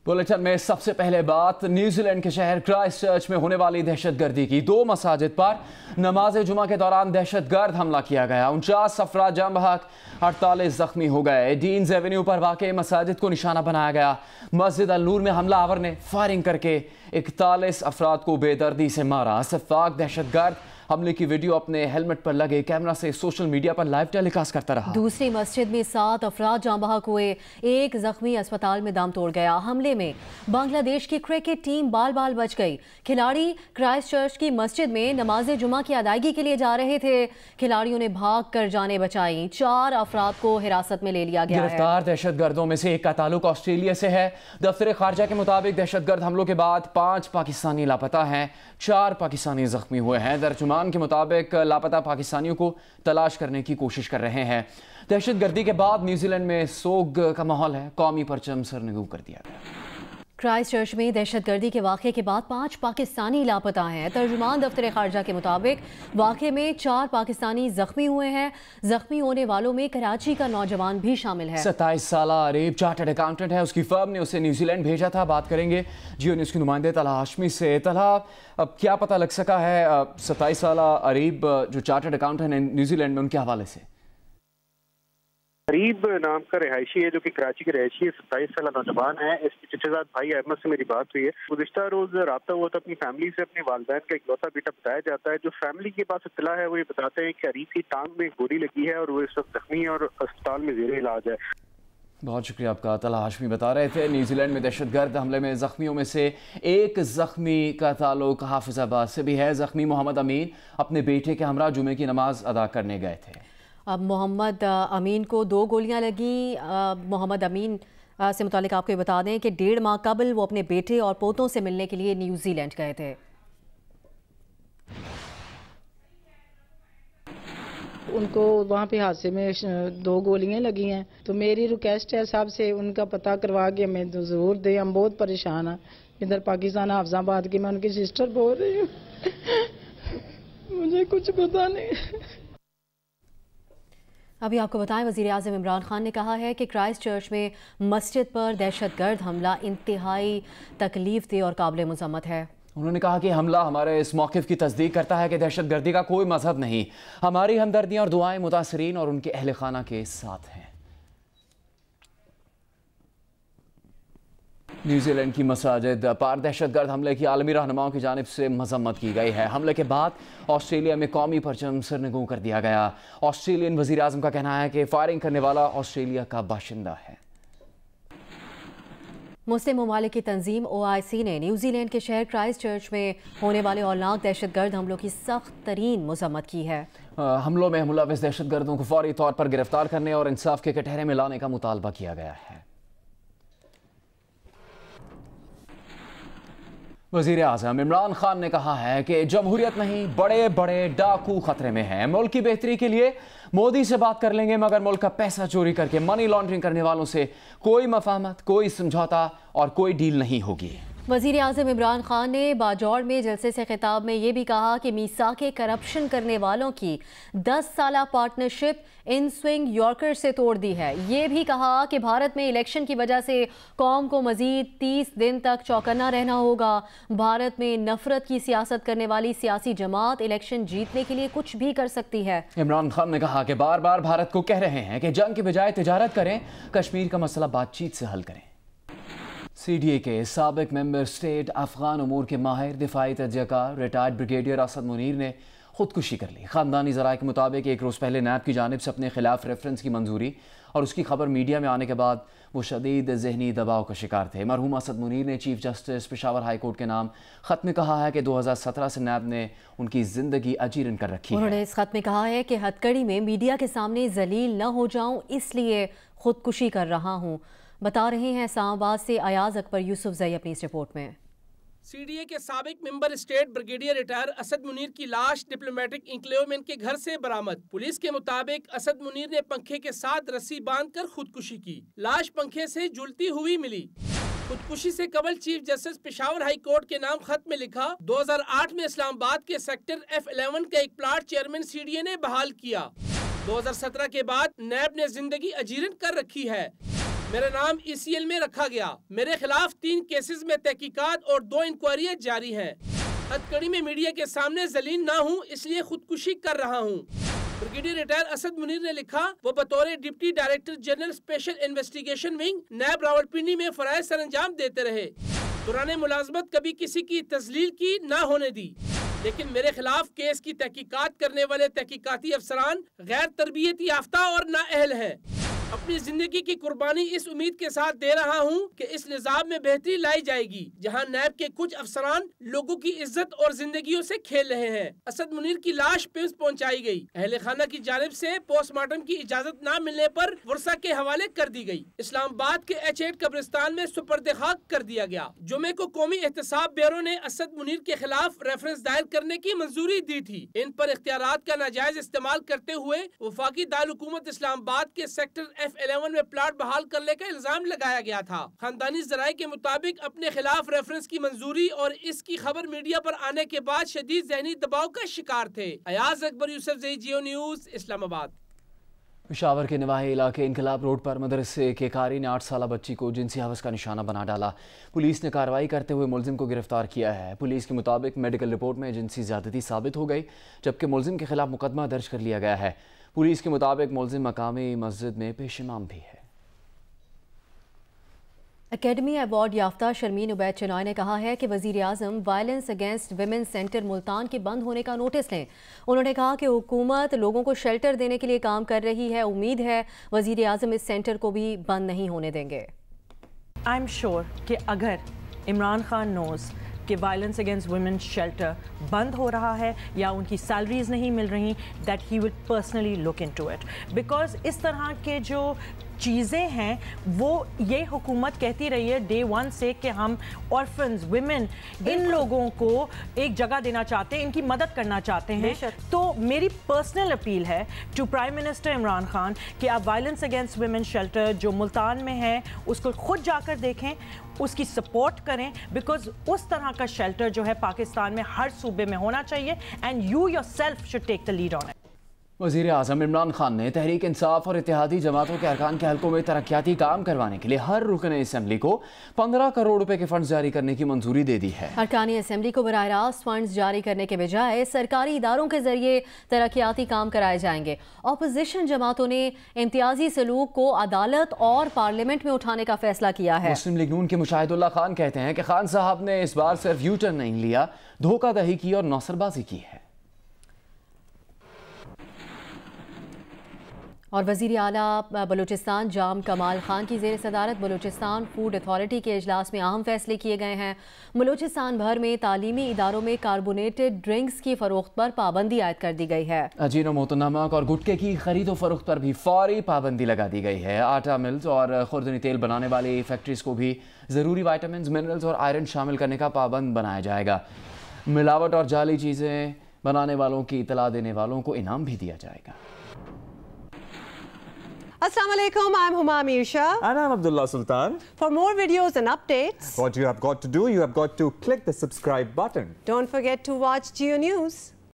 Bulletin में सबसे पहले बात न्यूजी लैंड के शहर क्राइस्ट चर्च में होने वाली दहशतगर्दी की। 2 मसाजिद पर नमाज जुमा के दौरान दहशतगर्द हमला किया गया। 49 अफराद जाम बहक, 48 जख्मी हो गए। डीन्स एवेन्यू पर वाक़ई मसाजिद को निशाना बनाया गया। मस्जिद अल नूर में हमलावर ने फायरिंग करके 41 अफराद को बेदर्दी से मारा। सफाक दहशतगर्द हमले की वीडियो अपने हेलमेट पर लगे कैमरा से सोशल मीडिया पर लाइव टेलीकास्ट करता रहा। दूसरी मस्जिद में 7 अफराद जाँ बहक हुए, 1 जख्मी अस्पताल में दम तोड़ गया। हमले में बांग्लादेश की क्रिकेट टीम बाल बाल बच गई। खिलाड़ी क्राइस्ट चर्च की मस्जिद में नमाज जुमा की अदायगी के लिए जा रहे थे। खिलाड़ियों ने भाग कर जाने बचाई। 4 अफराद को हिरासत में ले लिया गया है। गिरफ्तार दहशतगर्दों में से एक का ताल्लुक ऑस्ट्रेलिया से है। दफ्तर खारजा के मुताबिक दहशतगर्द हमलों के बाद 5 पाकिस्तानी लापता हैं, 4 पाकिस्तानी जख्मी हुए हैं। तर्जुमान के मुताबिक लापता पाकिस्तानियों को तलाश करने की कोशिश कर रहे हैं। दहशतगर्दी के बाद न्यूजीलैंड में सोग का माहौल है। कौमी परचम सरनगू कर दिया गया। क्राइस्ट चर्च में दहशतगर्दी के वाक़े के बाद 5 पाकिस्तानी लापता हैं। तर्जुमान दफ्तर खारजा के मुताबिक वाक़े में 4 पाकिस्तानी जख्मी हुए हैं। जख्मी होने वालों में कराची का नौजवान भी शामिल है। 27 साला अरीब चार्टर्ड अकाउंटेंट है। उसकी फर्म ने उसे न्यूजीलैंड भेजा था। बात करेंगे जियो न्यूज़ के नुमाइंदे तलहा हाशमी से। तलहा, अब क्या पता लग सका है 27 साला अरीब जो चार्टर्ड अकाउंटेंट है न्यूजीलैंड में, उनके हवाले से? अरीब नाम का रिहायशी है जो कि कराची के रिहायशी है। 27 साल नौजवान है। इसके चचेजाद भाई अहमद से मेरी बात हुई है। गुज़िश्ता रोज रब्ता हुआ था अपनी फैमिली से। अपने वालिदैन का इकलौता बेटा बताया जाता है। जो फैमिली के पास इत्तला है वो ये बताते हैं कि अरीब की टांग में गोली लगी है और वो इस वक्त जख्मी है और अस्पताल में ज़ेरे इलाज है। बहुत शुक्रिया आपका। तलहा हाशमी बता रहे थे। न्यूजीलैंड में दहशतगर्द हमले में जख्मियों में से एक जख्मी का ताल्लुक हाफिजाबाद से भी है। जख्मी मोहम्मद अमीन अपने बेटे के हमरा जुमे की नमाज अदा करने गए थे। अब मोहम्मद अमीन को 2 गोलियां लगी। मोहम्मद अमीन से मुतालिक आपको ये बता दें कि 1.5 माह कबल वो अपने बेटे और पोतों से मिलने के लिए न्यूजीलैंड गए थे। उनको वहाँ पे हादसे में 2 गोलियां लगी हैं। तो मेरी रिक्वेस्ट है साहब से उनका पता करवा के हमें तो ज़रूर दें। हम बहुत परेशान हैं। इधर पाकिस्तान हाफिजाबाद की मैं उनकी सिस्टर बोल रही हूँ। मुझे कुछ पता नहीं। अभी आपको बताएं, वज़ीर आज़म इमरान खान ने कहा है कि क्राइस्ट चर्च में मस्जिद पर दहशतगर्द हमला इंतहाई तकलीफ दे और काबिल मज़म्मत है। उन्होंने कहा कि हमला हमारे इस मौक़िफ़ की तस्दीक करता है कि दहशतगर्दी का कोई मजहब नहीं। हमारी हमदर्दियाँ और दुआएं मुतासरीन और उनके अहल खाना के साथ हैं। न्यूजीलैंड की मसाजिद पर दहशतगर्द हमले की आलमी रहनुमाओं की जानिब से मजम्मत की गई है। हमले के बाद ऑस्ट्रेलिया में कौमी परचम सरनगू कर दिया गया। ऑस्ट्रेलियन वज़ीर आज़म का कहना है कि फायरिंग करने वाला ऑस्ट्रेलिया का बाशिंदा है। मुस्लिम ममालिक की तंजीम OIC ने न्यूजीलैंड के शहर क्राइस्ट चर्च में होने वाले औलाक दहशतगर्द हमलों की सख्त तरीन मजम्मत की है। हमलों में मुलविस दहशतगर्दों को फौरी तौर पर गिरफ्तार करने और इंसाफ के कटहरे में लाने का मुतालबा किया गया है। वज़ीर आज़म इमरान खान ने कहा है कि जमहूरियत नहीं, बड़े बड़े डाकू खतरे में हैं। मुल्क की बेहतरी के लिए मोदी से बात कर लेंगे, मगर मुल्क का पैसा चोरी करके मनी लॉन्ड्रिंग करने वालों से कोई मफाहमत, कोई समझौता और कोई डील नहीं होगी। वज़ीर आज़म इमरान खान ने बाजौड़ में जलसे से खिताब में ये भी कहा कि मीसाके करप्शन करने वालों की 10 साला पार्टनरशिप इन स्विंग यॉर्कर से तोड़ दी है। ये भी कहा कि भारत में इलेक्शन की वजह से कौम को मजीद 30 दिन तक चौकन्ना रहना होगा। भारत में नफरत की सियासत करने वाली सियासी जमात इलेक्शन जीतने के लिए कुछ भी कर सकती है। इमरान खान ने कहा कि बार बार भारत को कह रहे हैं कि जंग के बजाय तिजारत करें, कश्मीर का मसला बातचीत से हल करें। CDA के साबिक मेंबर स्टेट अफगान उमूर के माहिर दिफाई तजज़ियाकार रिटायर्ड ब्रिगेडियर असद मुनीर ने खुदकुशी कर ली। ख़ानदानी ज़राए के मुताबिक 1 रोज़ पहले नैब की जानिब से अपने खिलाफ रेफरेंस की मंजूरी और उसकी खबर मीडिया में आने के बाद वो शदीद ज़हनी दबाव का शिकार थे। मरहूम असद मुनीर ने chief justice Peshawar high court के नाम ख़त में कहा है कि 2017 से नैब ने उनकी ज़िंदगी अजीरन कर रखी है। उन्होंने इस खत में कहा है कि हथकड़ी में मीडिया के सामने जलील न हो जाऊं, इसलिए खुदकुशी कर रहा हूँ। बता रहे हैं इस्लामाबाद से अयाज अकबर यूसुफ जई अपनी इस रिपोर्ट में। CDA के साबिक member state brigadier retire Asad Munir की लाश डिप्लोमेटिक इंक्लेव में इनके घर से बरामद। पुलिस के मुताबिक असद मुनीर ने पंखे के साथ रस्सी बांधकर खुदकुशी की। लाश पंखे से झूलती हुई मिली। खुदकुशी से कबल chief justice Peshawar high court के नाम खत में लिखा, 2008 में इस्लामाबाद के सेक्टर F11 का एक प्लाट चेयरमैन CDA ने बहाल किया। 2017 के बाद नैब ने जिंदगी अजीरन कर रखी है। میرا نام ECL میں رکھا گیا. میرے خلاف 3 کیسز میں تحقیقات اور 2 انکوائریاں جاری ہیں. ہتکڑی میں میڈیا کے سامنے ذلیل نہ ہوں اس لیے خودکشی کر رہا ہوں. بریگیڈیئر ریٹائر اسد منیر نے لکھا وہ بطور deputy director general special investigation wing NAB Rawalpindi میں فرائض سر انجام دیتے رہے. دوران ملازمت کبھی کسی کی تذلیل کی نہ ہونے دی، لیکن میرے خلاف کیس کی تحقیقات کرنے والے تحقیقاتی افسران غیر تربیت یافتہ اور نااہل ہیں. اپنی زندگی کی قربانی اس امید کے ساتھ دے رہا ہوں کہ اس نظام میں بہتری لائی جائے گی جہاں نیب کے کچھ افسران لوگوں کی عزت اور زندگیوں سے کھیل رہے ہیں. اسد منیر کی لاش پیمز پہنچائی گئی. اہل خانہ کی جانب سے پوسٹ مارٹم کی اجازت نہ ملنے پر ورثہ کے حوالے کر دی گئی. اسلام آباد کے H8 قبرستان میں سپرد خاک کر دیا گیا. جمعے کو قومی احتساب بیورو نے اسد منیر کے خلاف ریفرنس دائر کرنے کی منظوری دی تھی. ان پر اختیارات کا ناجائز استعمال کرتے ہوئے وفاقی دارالحکومت اسلام آباد کے سیکٹر F11 میں پلاٹ بحال کرنے کا الزام لگایا گیا تھا. خاندانی ذرائع کے مطابق اپنے خلاف ریفرنس کی منظوری اور اس کی خبر میڈیا پر آنے کے بعد شدید ذہنی دباؤ کا شکار تھے. ایاز اکبر یوسف زئی جیو نیوز اسلام آباد. پشاور کے نواحی علاقے انقلاب روڈ پر مدرسے کے قاری نے 8 سالہ بچی کو جنسی ہوس کا نشانہ بنا ڈالا. پولیس نے کارروائی کرتے ہوئے ملزم کو گرفتار کیا ہے. پولیس کے مطابق میڈیکل رپورٹ میں جنسی زیادتی ثابت ہو گئی جبکہ ملزم کے خلاف مقدمہ درج کر لیا گیا ہے. پولیس کے مطابق ملزم مقامی مسجد میں پیش امام بھی ہے. اکیڈمی ایوارڈ یافتہ شرمین عبید چنائے نے کہا ہے کہ وزیر اعظم violence against women centre Multan کے بند ہونے کا نوٹس لیں. انہوں نے کہا کہ حکومت لوگوں کو شیلٹر دینے کے لیے کام کر رہی ہے. امید ہے وزیر اعظم اس سینٹر کو بھی بند نہیں ہونے دیں گے. آئی ایم شیور کہ اگر عمران خان نوز کہ وائلنس اگینسٹ ویمن شیلٹر بند ہو رہا ہے یا ان کی سیلریز نہیں مل رہی, that he will personally look into it. Because اس طرح کے جو چیزیں ہیں وہ یہ حکومت کہتی رہی ہے ڈے 1 سے کہ ہم آرفنز, ویمن, ان لوگوں کو ایک جگہ دینا چاہتے ہیں, ان کی مدد کرنا چاہتے ہیں. تو میری پرسنل اپیل ہے to prime minister Imran Khan کہ آپ وائلنس اگینسٹ ویمن شیلٹر جو ملتان میں ہے اس کو خود جا کر دیکھیں, اس کی سپورٹ کریں. بیکاز اس طرح کا شیلٹر جو ہے پاکستان میں ہر صوبے میں ہونا چاہیے and you your self should take the lead on it. وزیر اعظم عمران خان نے تحریک انصاف اور اتحادی جماعتوں کے ارکان کے حلقوں میں ترقیاتی کام کروانے کے لیے ہر رکن اسمبلی کو 15 کروڑ روپے کے فنڈز جاری کرنے کی منظوری دے دی ہے. ارکانی اسمبلی کو براہ راست فنڈز جاری کرنے کے بجائے سرکاری اداروں کے ذریعے ترقیاتی کام کرائے جائیں گے. اپوزیشن جماعتوں نے امتیازی سلوک کو عدالت اور پارلیمنٹ میں اٹھانے کا فیصلہ کیا ہے. مسلم لیگ نون کے مشاہد اللہ خان کہتے ہیں کہ خان صاحب نے اس بار صرف یو ٹرن نہیں لیا, دھوکہ دہی کی اور نوسر بازی کی ہے. اور وزیر اعلیٰ بلوچستان جام کمال خان کی زیر صدارت بلوچستان فوڈ اتھارٹی کے اجلاس میں اہم فیصلے کیے گئے ہیں. بلوچستان بھر میں تعلیمی اداروں میں کاربونیٹڈ ڈرنکس کی فروخت پر پابندی عائد کر دی گئی ہے. اجینوموٹو نمک اور گٹکے کی خرید و فروخت پر بھی فوری پابندی لگا دی گئی ہے. آٹا ملز اور خوردنی تیل بنانے والی فیکٹریز کو بھی ضروری وائٹامنز, منرلز اور آئرن شامل کرنے کا پابند بنایا جائے گا. ملاوٹ اور جعلی چیزیں بنانے والوں کی اطلاع دینے والوں کو انعام بھی دیا جائے گا. Assalamu alaikum, I'm Huma Amirsha. And I'm Abdullah Sultan. For more videos and updates, What you have got to do, you have got to click the subscribe button. don't forget to watch Geo News.